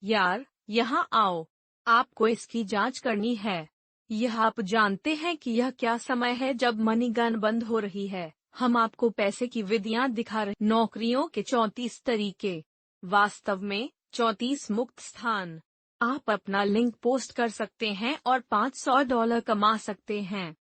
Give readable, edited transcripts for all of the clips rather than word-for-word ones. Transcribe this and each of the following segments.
यार, यहाँ आओ। आपको इसकी जांच करनी है। यह आप जानते हैं कि यह क्या समय है जब मनी गन बंद हो रही है। हम आपको पैसे की विधियां दिखा रहे। नौकरियों के 34 तरीके। वास्तव में 34 मुक्त स्थान। आप अपना लिंक पोस्ट कर सकते हैं और $500 कमा सकते हैं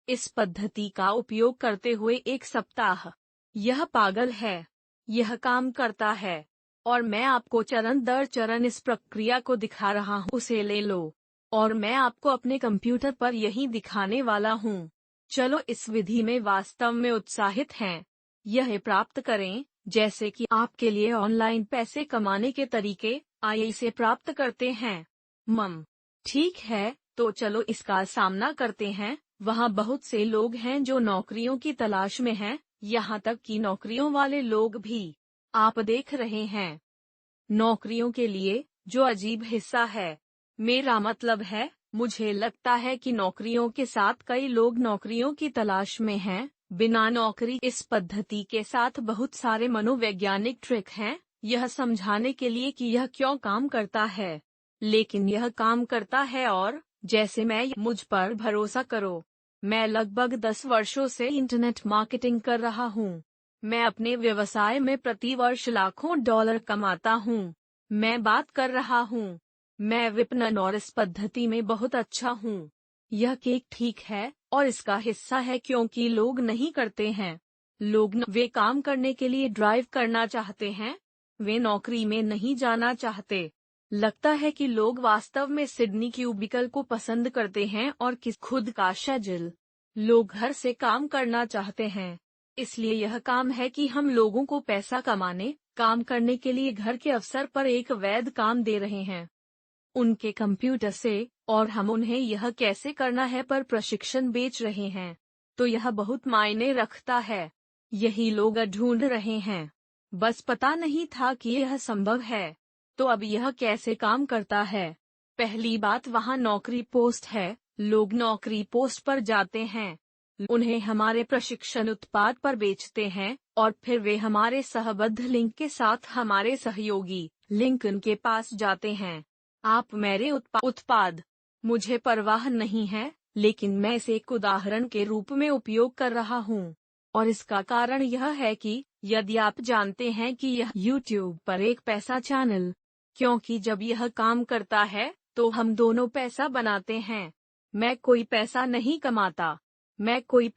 इस पद्धति का उपयोग करते हुए एक सप्ताह। यह पागल है। यह काम करता है और मैं आपको चरण दर चरण इस प्रक्रिया को दिखा रहा हूँ। उसे ले लो और मैं आपको अपने कंप्यूटर पर यही दिखाने वाला हूँ। चलो इस विधि में वास्तव में उत्साहित हैं। यह प्राप्त करें, जैसे कि आपके लिए ऑनलाइन पैसे कमाने के तरीके। आइए इसे प्राप्त करते हैं। ठीक है, तो चलो इसका सामना करते हैं। वहाँ बहुत से लोग हैं जो नौकरियों की तलाश में हैं, यहाँ तक कि नौकरियों वाले लोग भी। आप देख रहे हैं, नौकरियों के लिए जो अजीब हिस्सा है। मेरा मतलब है, मुझे लगता है कि नौकरियों के साथ कई लोग नौकरियों की तलाश में हैं, बिना नौकरी। इस पद्धति के साथ बहुत सारे मनोवैज्ञानिक ट्रिक हैं, यह समझाने के लिए कि यह क्यों काम करता है। लेकिन यह काम करता है और जैसे मुझ पर भरोसा करो। मैं लगभग 10 वर्षों से इंटरनेट मार्केटिंग कर रहा हूँ। मैं अपने व्यवसाय में प्रति वर्ष लाखों डॉलर कमाता हूँ। मैं बात कर रहा हूँ। मैं विपणन और इस पद्धति में बहुत अच्छा हूँ। यह केक ठीक है और इसका हिस्सा है क्योंकि लोग नहीं करते हैं। वे काम करने के लिए ड्राइव करना चाहते हैं। वे नौकरी में नहीं जाना चाहते। लगता है कि लोग वास्तव में सिडनी क्यूबिकल को पसंद करते हैं और खुद का शेड्यूल। लोग घर से काम करना चाहते हैं। इसलिए यह काम है कि हम लोगों को पैसा कमाने, काम करने के लिए घर के अवसर पर एक वैध काम दे रहे हैं उनके कंप्यूटर से, और हम उन्हें यह कैसे करना है पर प्रशिक्षण बेच रहे हैं। तो यह बहुत मायने रखता है। यही लोग ढूंढ रहे हैं। बस पता नहीं था कि यह संभव है। तो अब यह कैसे काम करता है? पहली बात, वहाँ नौकरी पोस्ट है। लोग नौकरी पोस्ट पर जाते हैं, उन्हें हमारे प्रशिक्षण उत्पाद पर बेचते हैं और फिर वे हमारे सहबद्ध लिंक के साथ हमारे सहयोगी लिंक्डइन के पास जाते हैं। आप मेरे उत्पाद। मुझे परवाह नहीं है, लेकिन मैं इसे एक उदाहरण के रूप में उपयोग कर रहा हूँ। और इसका कारण यह है कि यदि आप जानते हैं कि यह YouTube पर एक पैसा चैनल, क्योंकि जब यह काम करता है तो हम दोनों पैसा बनाते हैं। मैं कोई पैसा नहीं कमाता। कोई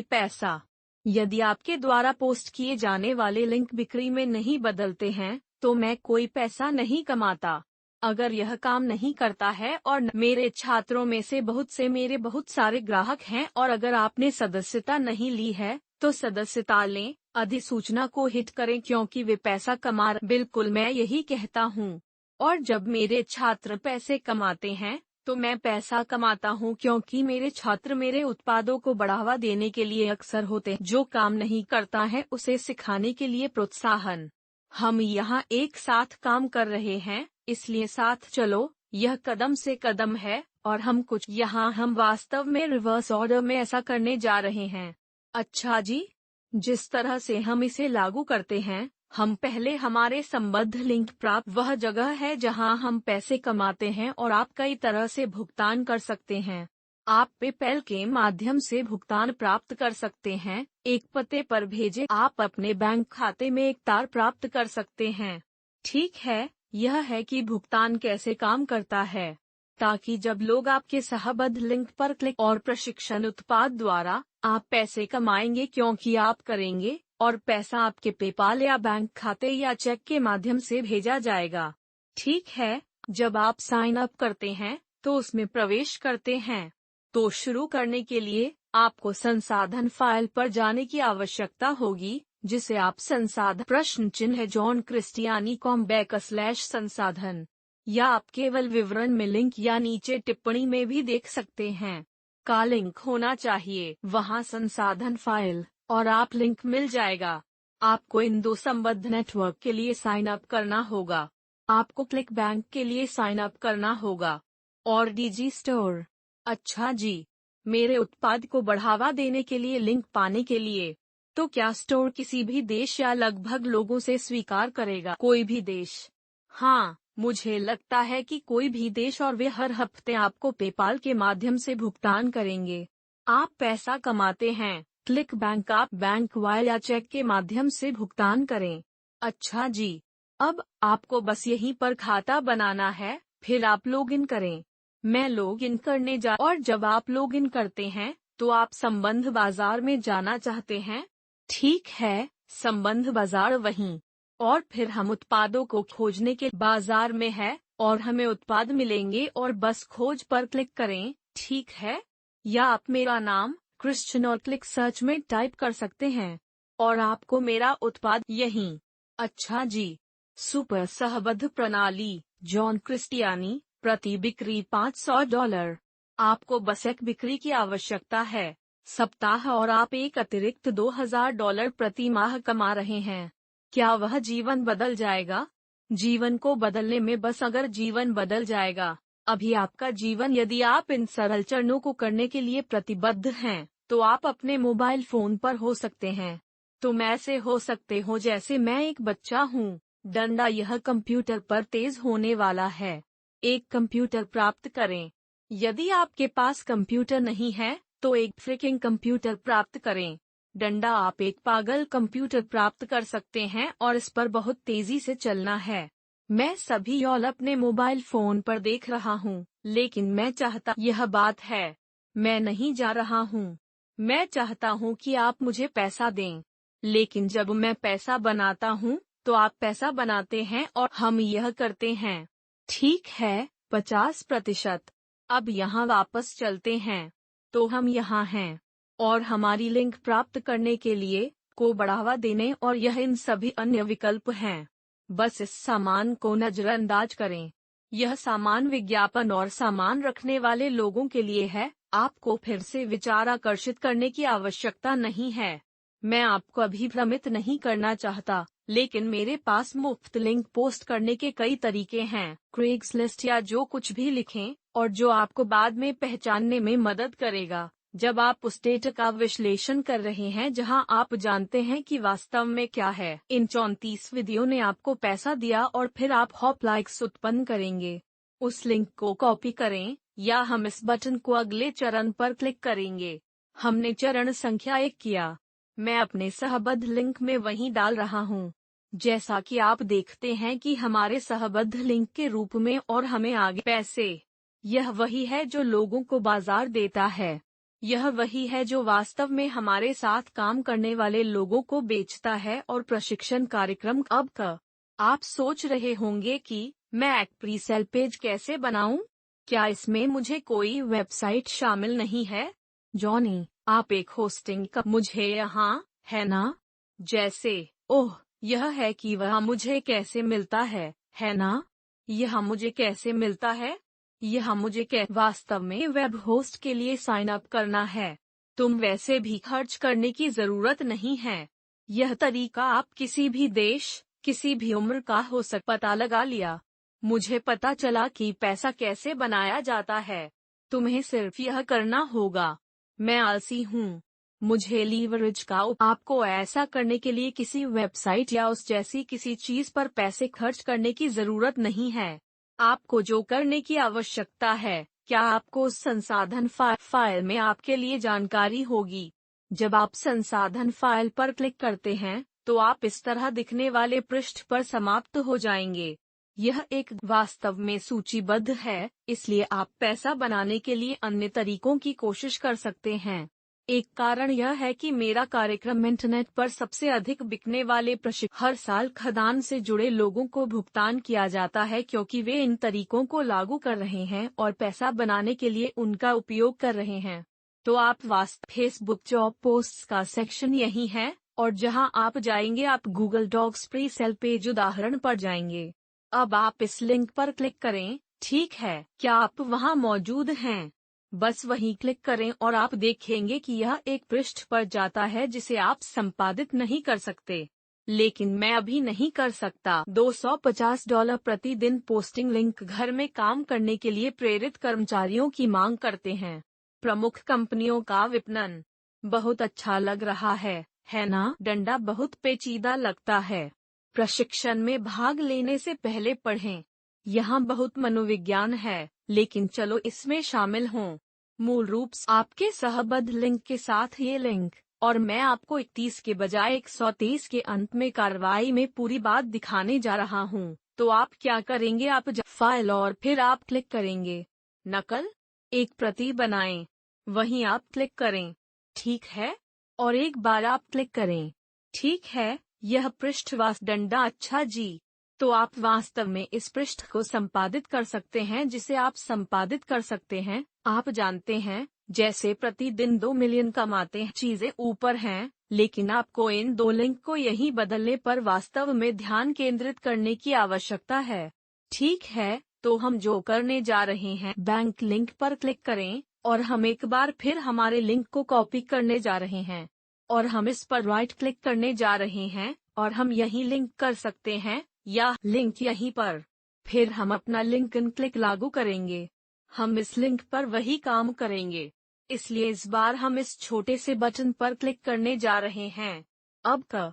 पैसा। यदि आपके द्वारा पोस्ट किए जाने वाले लिंक बिक्री में नहीं बदलते हैं, तो मैं कोई पैसा नहीं कमाता। अगर यह काम नहीं करता है और मेरे छात्रों में से मेरे बहुत सारे ग्राहक हैं और अगर आपने सदस्यता नहीं ली है, तो सदस्यता लें। अधिसूचना को हिट करें क्योंकि वे पैसा कमा बिल्कुल, मैं यही कहता हूँ। और जब मेरे छात्र पैसे कमाते हैं, तो मैं पैसा कमाता हूँ क्योंकि मेरे छात्र मेरे उत्पादों को बढ़ावा देने के लिए अक्सर होते हैं। जो काम नहीं करता है उसे सिखाने के लिए प्रोत्साहन। हम यहाँ एक साथ काम कर रहे हैं, इसलिए साथ चलो। यह कदम से कदम है और हम वास्तव में रिवर्स ऑर्डर में ऐसा करने जा रहे हैं। अच्छा जी, जिस तरह से हम इसे लागू करते हैं, हम पहले हमारे संबद्ध लिंक प्राप्त वह जगह है जहां हम पैसे कमाते हैं और आप कई तरह से भुगतान कर सकते हैं। आप पेपैल के माध्यम से भुगतान प्राप्त कर सकते हैं, एक पते पर भेजे। आप अपने बैंक खाते में एक तार प्राप्त कर सकते हैं। ठीक है, यह है कि भुगतान कैसे काम करता है, ताकि जब लोग आपके सहबद्ध लिंक पर क्लिक और प्रशिक्षण उत्पाद द्वारा आप पैसे कमाएंगे क्योंकि आप करेंगे और पैसा आपके पेपाल या बैंक खाते या चेक के माध्यम से भेजा जाएगा। ठीक है, जब आप साइन अप करते हैं तो उसमें प्रवेश करते हैं। तो शुरू करने के लिए आपको संसाधन फाइल पर जाने की आवश्यकता होगी, जिसे आप संसाधन प्रश्न चिन्ह जॉन क्रिस्टियानी /संसाधन या आप केवल विवरण में लिंक या नीचे टिप्पणी में भी देख सकते हैं का लिंक होना चाहिए। वहां संसाधन फाइल और आप लिंक मिल जाएगा। आपको इन दो संबद्ध नेटवर्क के लिए साइन अप करना होगा। आपको क्लिक बैंक के लिए साइन अप करना होगा और डीजी स्टोर। अच्छा जी, मेरे उत्पाद को बढ़ावा देने के लिए लिंक पाने के लिए, तो क्या स्टोर किसी भी देश या लगभग लोगों से स्वीकार करेगा? कोई भी देश। हाँ, मुझे लगता है कि कोई भी देश और वे हर हफ्ते आपको पेपाल के माध्यम से भुगतान करेंगे। आप पैसा कमाते हैं, क्लिक बैंक। आप बैंक वायर या चेक के माध्यम से भुगतान करें। अच्छा जी, अब आपको बस यहीं पर खाता बनाना है, फिर आप लॉग इन करें। मैं लॉग इन करने जा और जब आप लॉग इन करते हैं तो आप संबंध बाजार में जाना चाहते हैं। ठीक है, संबंध बाजार वहीं। और फिर हम उत्पादों को खोजने के बाजार में है और हमें उत्पाद मिलेंगे और बस खोज पर क्लिक करें, ठीक है। या आप मेरा नाम क्रिश्चियन और क्लिक सर्च में टाइप कर सकते हैं और आपको मेरा उत्पाद यहीं। अच्छा जी, सुपर सहबद्ध प्रणाली जॉन क्रिस्टियानी, प्रति बिक्री $500। आपको बस एक बिक्री की आवश्यकता है, सप्ताह, और आप एक अतिरिक्त $2000 प्रति माह कमा रहे हैं। क्या वह जीवन बदल जाएगा? जीवन को बदलने में बस अगर जीवन बदल जाएगा। अभी आपका जीवन, यदि आप इन सरल चरणों को करने के लिए प्रतिबद्ध हैं, तो आप अपने मोबाइल फोन पर हो सकते हैं। तुम ऐसे हो सकते हो जैसे मैं एक बच्चा हूँ। डंडा, यह कंप्यूटर पर तेज होने वाला है। एक कंप्यूटर प्राप्त करें। यदि आपके पास कंप्यूटर नहीं है तो एक फ्रिकिंग कंप्यूटर प्राप्त करें। डंडा, आप एक पागल कंप्यूटर प्राप्त कर सकते हैं और इस पर बहुत तेजी से चलना है। मैं सभी यॉल अपने मोबाइल फोन पर देख रहा हूँ, लेकिन मैं चाहता, यह बात है, मैं नहीं जा रहा हूँ। मैं चाहता हूँ कि आप मुझे पैसा दें, लेकिन जब मैं पैसा बनाता हूँ तो आप पैसा बनाते हैं और हम यह करते हैं। ठीक है, 50%। अब यहाँ वापस चलते हैं। तो हम यहाँ हैं और हमारी लिंक प्राप्त करने के लिए को बढ़ावा देने और यह इन सभी अन्य विकल्प हैं। बस इस सामान को नजरअंदाज करें। यह सामान विज्ञापन और सामान रखने वाले लोगों के लिए है। आपको फिर से विचार आकर्षित करने की आवश्यकता नहीं है। मैं आपको अभी भ्रमित नहीं करना चाहता, लेकिन मेरे पास मुफ्त लिंक पोस्ट करने के कई तरीके हैं। क्रेग्सलिस्ट या जो कुछ भी लिखें और जो आपको बाद में पहचानने में मदद करेगा जब आप उस डेटा का विश्लेषण कर रहे हैं जहां आप जानते हैं कि वास्तव में क्या है। इन 34 विधियों ने आपको पैसा दिया और फिर आप हॉप लाइक्स उत्पन्न करेंगे। उस लिंक को कॉपी करें या हम इस बटन को अगले चरण पर क्लिक करेंगे। हमने चरण संख्या 1 किया। मैं अपने सहबद्ध लिंक में वहीं डाल रहा हूँ। जैसा कि आप देखते हैं कि हमारे सहबद्ध लिंक के रूप में और हमें आगे पैसे। यह वही है जो लोगों को बाजार देता है। यह वही है जो वास्तव में हमारे साथ काम करने वाले लोगों को बेचता है और प्रशिक्षण कार्यक्रम। अब का आप सोच रहे होंगे कि मैं एक प्री-सेल पेज कैसे बनाऊं? क्या इसमें मुझे कोई वेबसाइट शामिल नहीं है? जॉनी, आप एक होस्टिंग का मुझे यहाँ, है ना? जैसे, ओह, यह है कि वह मुझे कैसे मिलता है ना? यह मुझे कैसे मिलता है? यह मुझे वास्तव में वेब होस्ट के लिए साइन अप करना है। तुम वैसे भी खर्च करने की जरूरत नहीं है। यह तरीका आप किसी भी देश, किसी भी उम्र का हो पता लगा लिया। मुझे पता चला कि पैसा कैसे बनाया जाता है। तुम्हें सिर्फ यह करना होगा। मैं आलसी हूँ। मुझे लीवरेज का आपको ऐसा करने के लिए किसी वेबसाइट या उस जैसी किसी चीज पर पैसे खर्च करने की जरूरत नहीं है। आपको जो करने की आवश्यकता है, क्या आपको उस संसाधन फाइल में आपके लिए जानकारी होगी। जब आप संसाधन फाइल पर क्लिक करते हैं तो आप इस तरह दिखने वाले पृष्ठ पर समाप्त हो जाएंगे। यह एक वास्तव में सूचीबद्ध है, इसलिए आप पैसा बनाने के लिए अन्य तरीकों की कोशिश कर सकते हैं। एक कारण यह है कि मेरा कार्यक्रम इंटरनेट पर सबसे अधिक बिकने वाले हर साल खदान से जुड़े लोगों को भुगतान किया जाता है क्योंकि वे इन तरीकों को लागू कर रहे हैं और पैसा बनाने के लिए उनका उपयोग कर रहे हैं। तो आप फेसबुक जॉब पोस्ट्स का सेक्शन यही है और जहां आप जाएंगे आप गूगल डॉक्स प्री-सेल पेज उदाहरण पर जाएंगे। अब आप इस लिंक पर क्लिक करें, ठीक है, क्या आप वहां मौजूद हैं? बस वहीं क्लिक करें और आप देखेंगे कि यह एक पृष्ठ पर जाता है जिसे आप संपादित नहीं कर सकते। लेकिन मैं अभी नहीं कर सकता। $250 प्रतिदिन पोस्टिंग लिंक घर में काम करने के लिए प्रेरित कर्मचारियों की मांग करते हैं। प्रमुख कंपनियों का विपणन। बहुत अच्छा लग रहा है ना? डंडा बहुत पेचीदा लगता है। प्रशिक्षण में भाग लेने से पहले पढ़ें। यहाँ बहुत मनोविज्ञान है, लेकिन चलो इसमें शामिल हों। मूल रूप से आपके सहबद्ध लिंक के साथ ये लिंक, और मैं आपको 31 के बजाय 123 के अंत में कार्रवाई में पूरी बात दिखाने जा रहा हूँ। तो आप क्या करेंगे, आप फाइल और फिर आप क्लिक करेंगे नकल, एक प्रति बनाएं, वहीं आप क्लिक करें, ठीक है, और एक बार आप क्लिक करें, ठीक है, यह पृष्ठवास डंडा। अच्छा जी, तो आप वास्तव में इस पृष्ठ को संपादित कर सकते हैं, जिसे आप संपादित कर सकते हैं। आप जानते हैं, जैसे प्रतिदिन 2 मिलियन कमाते हैं, चीजें ऊपर हैं, लेकिन आपको इन 2 लिंक को यहीं बदलने पर वास्तव में ध्यान केंद्रित करने की आवश्यकता है। ठीक है, तो हम जो करने जा रहे हैं, बैंक लिंक पर क्लिक करें, और हम एक बार फिर हमारे लिंक को कॉपी करने जा रहे हैं, और हम इस पर राइट क्लिक करने जा रहे हैं, और हम यहीं लिंक कर सकते हैं, या लिंक यहीं पर। फिर हम अपना लिंक इन क्लिक लागू करेंगे। हम इस लिंक पर वही काम करेंगे, इसलिए इस बार हम इस छोटे से बटन पर क्लिक करने जा रहे हैं। अब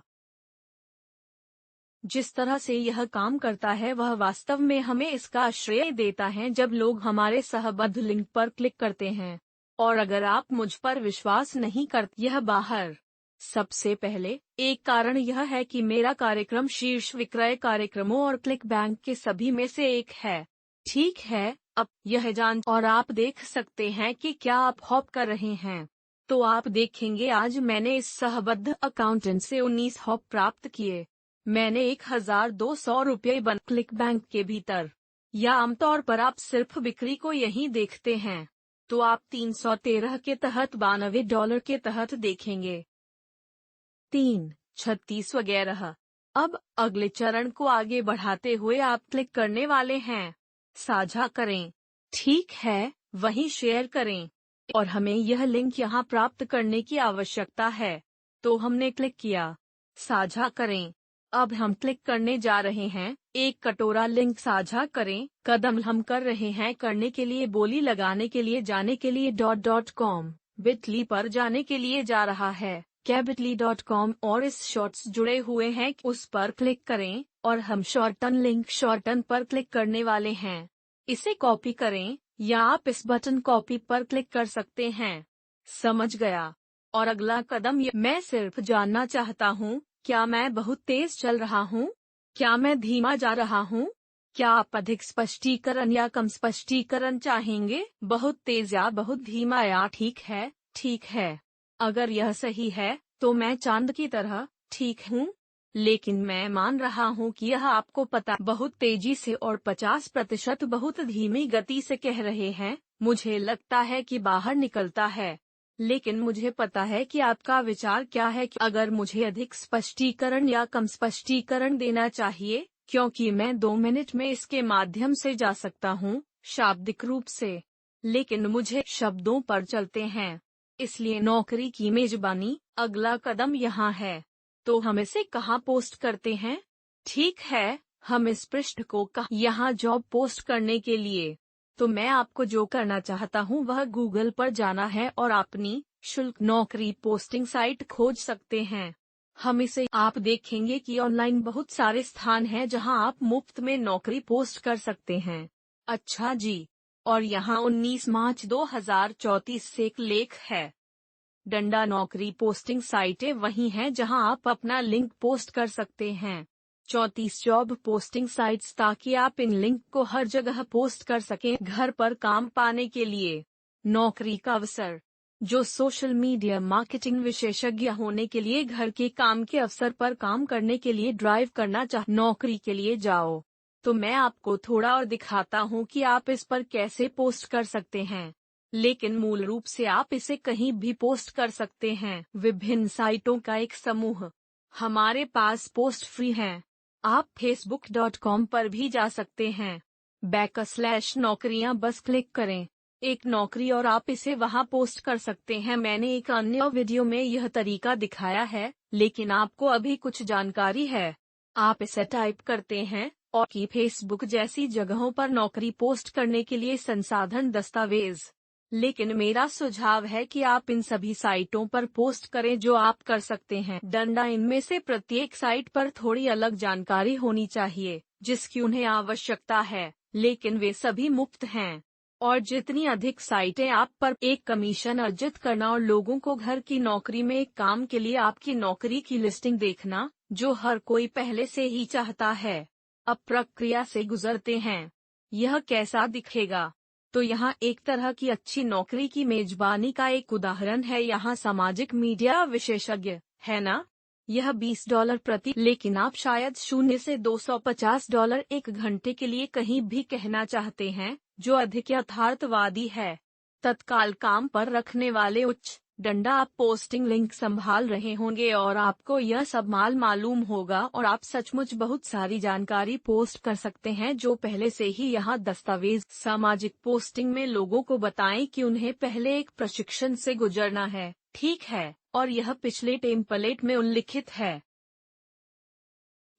जिस तरह से यह काम करता है वह वास्तव में हमें इसका श्रेय देता है जब लोग हमारे सहबद्ध लिंक पर क्लिक करते हैं। और अगर आप मुझ पर विश्वास नहीं करते, यह बाहर। सबसे पहले एक कारण यह है कि मेरा कार्यक्रम शीर्ष विक्रय कार्यक्रमों और क्लिक बैंक के सभी में से एक है। ठीक है, अब यह जान और आप देख सकते हैं कि क्या आप हॉप कर रहे हैं। तो आप देखेंगे आज मैंने इस सहबद्ध अकाउंटेंट से 19 हॉप प्राप्त किए। मैंने 1200 रुपये बन क्लिक बैंक के भीतर। या आमतौर पर आप सिर्फ बिक्री को यहीं देखते हैं, तो आप 313 के तहत $92 के तहत देखेंगे। 336 वगैरह। अब अगले चरण को आगे बढ़ाते हुए आप क्लिक करने वाले हैं, साझा करें। ठीक है, वहीं शेयर करें, और हमें यह लिंक यहाँ प्राप्त करने की आवश्यकता है। तो हमने क्लिक किया, साझा करें। अब हम क्लिक करने जा रहे हैं, एक कटोरा लिंक साझा करें। कदम हम कर रहे हैं करने के लिए, बोली लगाने के लिए, जाने के लिए .com, बिटली पर जाने के लिए जा रहा है cabitly.com, और इस शॉर्ट्स जुड़े हुए हैं, उस पर क्लिक करें, और हम शॉर्टन लिंक शॉर्टन पर क्लिक करने वाले हैं। इसे कॉपी करें, या आप इस बटन कॉपी पर क्लिक कर सकते हैं। समझ गया। और अगला कदम मैं सिर्फ जानना चाहता हूँ, क्या मैं बहुत तेज चल रहा हूँ? क्या मैं धीमा जा रहा हूँ? क्या आप अधिक स्पष्टीकरण या कम स्पष्टीकरण चाहेंगे? बहुत तेज या बहुत धीमा, या ठीक है, ठीक है। अगर यह सही है, तो मैं चांद की तरह ठीक हूँ। लेकिन मैं मान रहा हूँ कि यह आपको पता बहुत तेजी से और 50% बहुत धीमी गति से कह रहे हैं। मुझे लगता है कि बाहर निकलता है, लेकिन मुझे पता है कि आपका विचार क्या है कि अगर मुझे अधिक स्पष्टीकरण या कम स्पष्टीकरण देना चाहिए, क्योंकि मैं 2 मिनट में इसके माध्यम से जा सकता हूँ, शाब्दिक रूप से। लेकिन मुझे शब्दों पर चलते हैं, इसलिए नौकरी की मेजबानी। अगला कदम यहाँ है, तो हम इसे कहाँ पोस्ट करते हैं? ठीक है, हम इस पृष्ठ को यहाँ जॉब पोस्ट करने के लिए। तो मैं आपको जो करना चाहता हूँ वह गूगल पर जाना है और अपनी शुल्क नौकरी पोस्टिंग साइट खोज सकते हैं। हम इसे आप देखेंगे कि ऑनलाइन बहुत सारे स्थान हैं जहां आप मुफ्त में नौकरी पोस्ट कर सकते हैं। अच्छा जी, और यहाँ 19 मार्च 2034 से एक लेख है। डंडा नौकरी पोस्टिंग साइटें वही हैं जहां आप अपना लिंक पोस्ट कर सकते हैं। 34 जॉब पोस्टिंग साइट्स, ताकि आप इन लिंक को हर जगह पोस्ट कर सकें घर पर काम पाने के लिए। नौकरी का अवसर, जो सोशल मीडिया मार्केटिंग विशेषज्ञ होने के लिए घर के काम के अवसर पर काम करने के लिए ड्राइव करना नौकरी के लिए जाओ। तो मैं आपको थोड़ा और दिखाता हूँ कि आप इस पर कैसे पोस्ट कर सकते हैं। लेकिन मूल रूप से आप इसे कहीं भी पोस्ट कर सकते हैं। विभिन्न साइटों का एक समूह। हमारे पास पोस्ट फ्री हैं। आप facebook.com पर भी जा सकते हैं। /नौकरियां बस क्लिक करें, एक नौकरी, और आप इसे वहां पोस्ट कर सकते हैं। मैंने एक अन्य वीडियो में यह तरीका दिखाया है, लेकिन आपको अभी कुछ जानकारी है। आप इसे टाइप करते हैं, और कि फेसबुक जैसी जगहों पर नौकरी पोस्ट करने के लिए संसाधन दस्तावेज। लेकिन मेरा सुझाव है कि आप इन सभी साइटों पर पोस्ट करें जो आप कर सकते हैं। डंडा इनमें से प्रत्येक साइट पर थोड़ी अलग जानकारी होनी चाहिए, जिसकी उन्हें आवश्यकता है। लेकिन वे सभी मुफ्त हैं। और जितनी अधिक साइटें आप पर एक कमीशन अर्जित करना और लोगों को घर की नौकरी में एक काम के लिए आपकी नौकरी की लिस्टिंग देखना, जो हर कोई पहले से ही चाहता है। अब प्रक्रिया से गुजरते हैं। यह कैसा दिखेगा? तो यहाँ एक तरह की अच्छी नौकरी की मेजबानी का एक उदाहरण है। यहाँ सामाजिक मीडिया विशेषज्ञ है ना? यह $20 प्रति, लेकिन आप शायद 0 से $250 एक घंटे के लिए कहीं भी कहना चाहते हैं, जो अधिक यथार्थवादी है। तत्काल काम पर रखने वाले उच्च डंडा आप पोस्टिंग लिंक संभाल रहे होंगे और आपको यह सब मालूम होगा और आप सचमुच बहुत सारी जानकारी पोस्ट कर सकते हैं जो पहले से ही यहाँ दस्तावेज। सामाजिक पोस्टिंग में लोगों को बताएं कि उन्हें पहले एक प्रशिक्षण से गुजरना है, ठीक है, और यह पिछले टेम्पलेट में उल्लिखित है।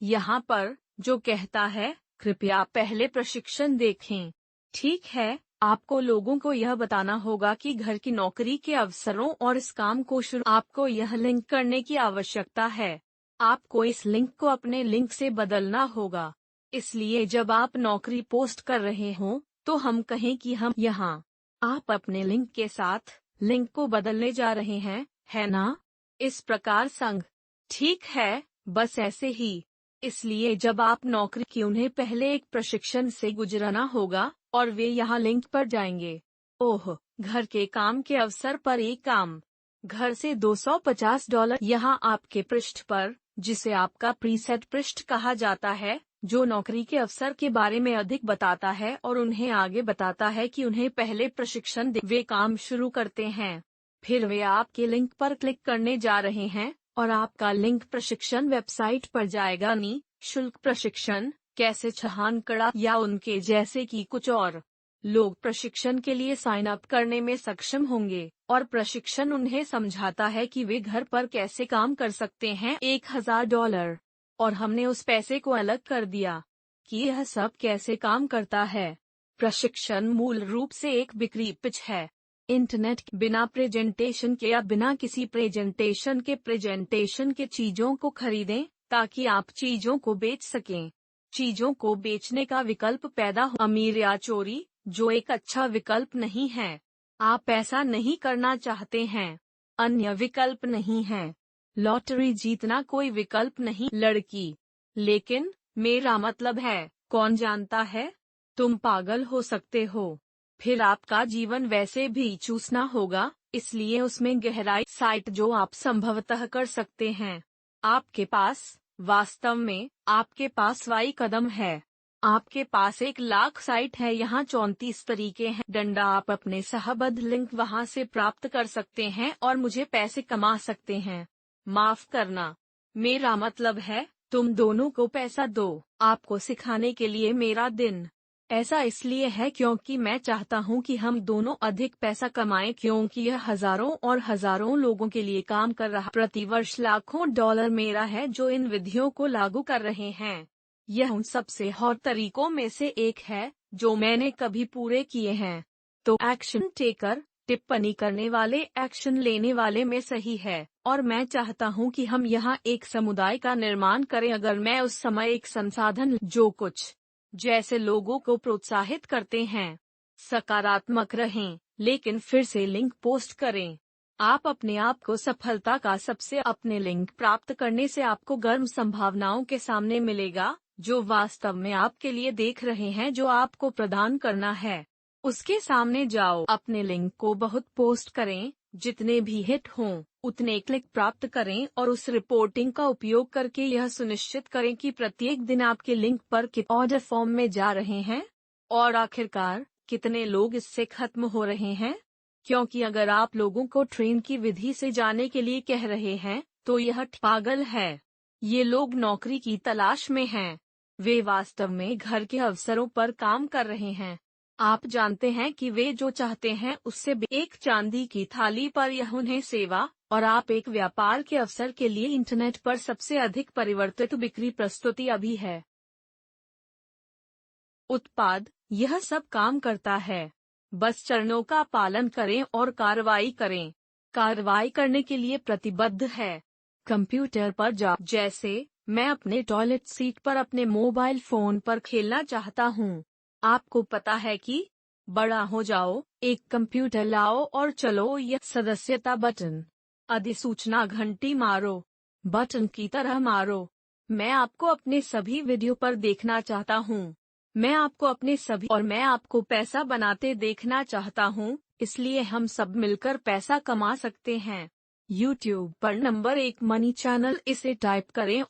यहाँ पर जो कहता है, कृपया पहले प्रशिक्षण देखें। ठीक है, आपको लोगों को यह बताना होगा कि घर की नौकरी के अवसरों और इस काम को शुरू आपको यह लिंक करने की आवश्यकता है। आपको इस लिंक को अपने लिंक से बदलना होगा। इसलिए जब आप नौकरी पोस्ट कर रहे हो, तो हम कहें कि हम यहाँ आप अपने लिंक के साथ लिंक को बदलने जा रहे हैं, है ना? इस प्रकार संग। ठीक है, बस ऐसे ही। इसलिए जब आप नौकरी की उन्हें पहले एक प्रशिक्षण से गुजरना होगा और वे यहाँ लिंक पर जाएंगे। ओह, घर के काम के अवसर पर एक काम। घर से $250 यहाँ आपके पृष्ठ पर, जिसे आपका प्रीसेट पृष्ठ कहा जाता है, जो नौकरी के अवसर के बारे में अधिक बताता है और उन्हें आगे बताता है कि उन्हें पहले प्रशिक्षण दे। वे काम शुरू करते हैं। फिर वे आपके लिंक पर क्लिक करने जा रहे हैं और आपका लिंक प्रशिक्षण वेबसाइट पर जाएगा। शुल्क प्रशिक्षण, कैसे छहान कड़ा या उनके जैसे कि कुछ और। लोग प्रशिक्षण के लिए साइन अप करने में सक्षम होंगे और प्रशिक्षण उन्हें समझाता है कि वे घर पर कैसे काम कर सकते हैं। $1000 और हमने उस पैसे को अलग कर दिया कि यह सब कैसे काम करता है। प्रशिक्षण मूल रूप से एक बिक्री पिच है। इंटरनेट बिना प्रेजेंटेशन के या बिना किसी प्रेजेंटेशन के चीजों को खरीदें ताकि आप चीजों को बेच सकें। चीजों को बेचने का विकल्प पैदा हो, अमीर या चोरी, जो एक अच्छा विकल्प नहीं है। आप ऐसा नहीं करना चाहते हैं। अन्य विकल्प नहीं है। लॉटरी जीतना कोई विकल्प नहीं, लड़की। लेकिन मेरा मतलब है, कौन जानता है, तुम पागल हो सकते हो। फिर आपका जीवन वैसे भी चूसना होगा, इसलिए उसमें गहराई साइट जो आप संभवतः कर सकते हैं। आपके पास, वास्तव में, आपके पास वाई कदम है। आपके पास 1,00,000 साइट है। यहाँ 34 तरीके हैं। डंडा आप अपने सहबद्ध लिंक वहाँ से प्राप्त कर सकते हैं और मुझे पैसे कमा सकते हैं। माफ करना, मेरा मतलब है, तुम दोनों को पैसा दो। आपको सिखाने के लिए मेरा दिन। ऐसा इसलिए है क्योंकि मैं चाहता हूँ कि हम दोनों अधिक पैसा कमाएं, क्योंकि यह हजारों और हजारों लोगों के लिए काम कर रहा। प्रतिवर्ष लाखों डॉलर मेरा है जो इन विधियों को लागू कर रहे हैं। यह उन सबसे हॉट तरीकों में से एक है जो मैंने कभी पूरे किए हैं। तो एक्शन टेकर, टिप्पणी करने वाले एक्शन लेने वाले में सही है, और मैं चाहता हूँ कि हम यहाँ एक समुदाय का निर्माण करें। अगर मैं उस समय एक संसाधन जो कुछ जैसे लोगों को प्रोत्साहित करते हैं, सकारात्मक रहें, लेकिन फिर से लिंक पोस्ट करें। आप अपने आप को सफलता का सबसे अपने लिंक प्राप्त करने से आपको गर्म संभावनाओं के सामने मिलेगा, जो वास्तव में आपके लिए देख रहे हैं जो आपको प्रदान करना है। उसके सामने जाओ, अपने लिंक को बहुत पोस्ट करें, जितने भी हिट हों, उतने क्लिक प्राप्त करें और उस रिपोर्टिंग का उपयोग करके यह सुनिश्चित करें कि प्रत्येक दिन आपके लिंक पर कितने ऑर्डर फॉर्म में जा रहे हैं और आखिरकार कितने लोग इससे खत्म हो रहे हैं। क्योंकि अगर आप लोगों को ट्रेन की विधि से जाने के लिए कह रहे हैं, तो यह पागल है। ये लोग नौकरी की तलाश में हैं। वे वास्तव में घर के अवसरों पर काम कर रहे हैं। आप जानते हैं कि वे जो चाहते हैं उससे एक चांदी की थाली पर यह उन्हें सेवा, और आप एक व्यापार के अवसर के लिए इंटरनेट पर सबसे अधिक परिवर्तित बिक्री प्रस्तुति अभी है। उत्पाद, यह सब काम करता है। बस चरणों का पालन करें और कार्रवाई करें। कार्रवाई करने के लिए प्रतिबद्ध है। कंप्यूटर पर जाओ, जैसे मैं अपने टॉयलेट सीट पर अपने मोबाइल फोन पर खेलना चाहता हूँ। आपको पता है कि बड़ा हो जाओ, एक कंप्यूटर लाओ और चलो यह सदस्यता बटन, अधिसूचना घंटी मारो, बटन की तरह मारो। मैं आपको अपने सभी वीडियो पर देखना चाहता हूँ। मैं आपको पैसा बनाते देखना चाहता हूँ, इसलिए हम सब मिलकर पैसा कमा सकते हैं। YouTube पर नंबर 1 मनी चैनल, इसे टाइप करें